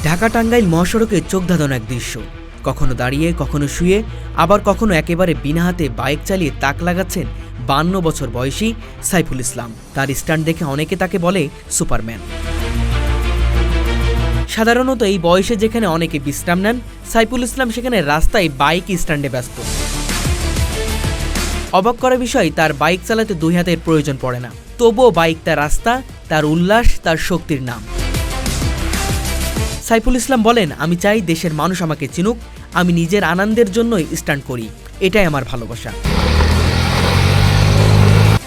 ঢাকা টাঙ্গাইল মহাসড়কে চোখ ধাঁধানো এক দৃশ্য। কখনো দাঁড়িয়ে, কখনো শুয়ে, আবার কখনো একেবারে বিনা হাতে বাইক চালিয়ে তাক লাগাচ্ছেন 52 বছর বয়সী সাইফুল ইসলাম। তার স্ট্যান্ড দেখে অনেকে তাকে বলে সুপারম্যান। সাধারণত এই বয়সে যেখানে অনেকে বিশ্রাম নেন, সাইফুল ইসলাম সেখানে রাস্তায় বাইক স্ট্যান্ডে ব্যস্ত। অবাক করা বিষয়, তার বাইক চালাতে দুই হাতের প্রয়োজন পড়ে না, তবুও বাইক তার রাস্তা, তার উল্লাস, তার শক্তির নাম। সাইফুল ইসলাম বলেন, আমি চাই দেশের মানুষ আমাকে চিনুক, আমি নিজের আনন্দের জন্যই স্ট্যান্ড করি, এটাই আমার ভালোবাসা।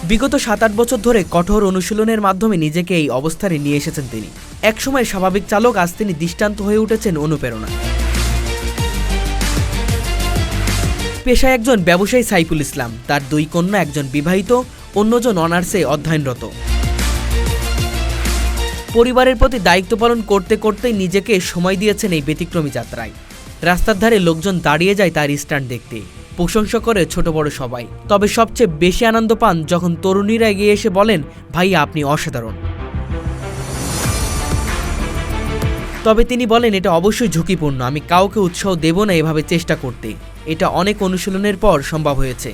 বিগত 7-8 বছর ধরে কঠোর অনুশীলনের মাধ্যমে নিজেকে এই অবস্থানে নিয়ে এসেছেন তিনি। একসময় স্বাভাবিক চালক, আজ তিনি দৃষ্টান্ত হয়ে উঠেছেন অনুপ্রেরণা। পেশায় একজন ব্যবসায়ী সাইফুল ইসলাম, তার 2 কন্যা, একজন বিবাহিত, অন্যজন অনার্সে অধ্যয়নরত। পরিবারের প্রতি দায়িত্ব পালন করতে করতেই নিজেকে সময় দিয়েছেন এই ব্যতিক্রমী যাত্রায়। রাস্তার ধারে লোকজন দাঁড়িয়ে যায় তার স্ট্যান্ড দেখতে, প্রশংসা করে ছোট বড় সবাই। তবে সবচেয়ে বেশি আনন্দ পান যখন তরুণীরা এগিয়ে এসে বলেন, ভাইয়া আপনি অসাধারণ। তবে তিনি বলেন, এটা অবশ্যই ঝুঁকিপূর্ণ, আমি কাউকে উৎসাহ দেব না এভাবে চেষ্টা করতে, এটা অনেক অনুশীলনের পর সম্ভব হয়েছে।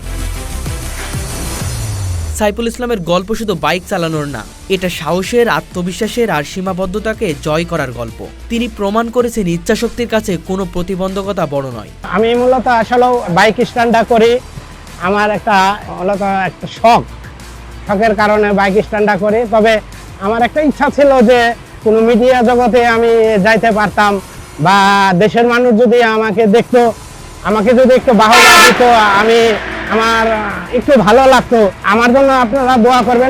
সাইফুল ইসলামের গল্প শুধু বাইক চালানোর না, এটা সাহসের, আত্মবিশ্বাসের আর সীমাবদ্ধতাকে জয় করার গল্প। তিনি প্রমাণ করেছেন ইচ্ছাশক্তির কাছে কোনো প্রতিবন্ধকতা বড় নয়। আমি মূলত আসলে বাইক স্ট্যান্ডটা করি আমার মূলত একটা শখের কারণে বাইক স্ট্যান্ডটা করি। তবে আমার একটা ইচ্ছা ছিল যে কোনো মিডিয়া জগতে আমি যাইতে পারতাম, বা দেশের মানুষ যদি আমাকে দেখতো, আমাকে যদি একটু বাহবা দিত, আমার একটু ভালো লাগতো। আমার জন্য আপনারা দোয়া করবেন।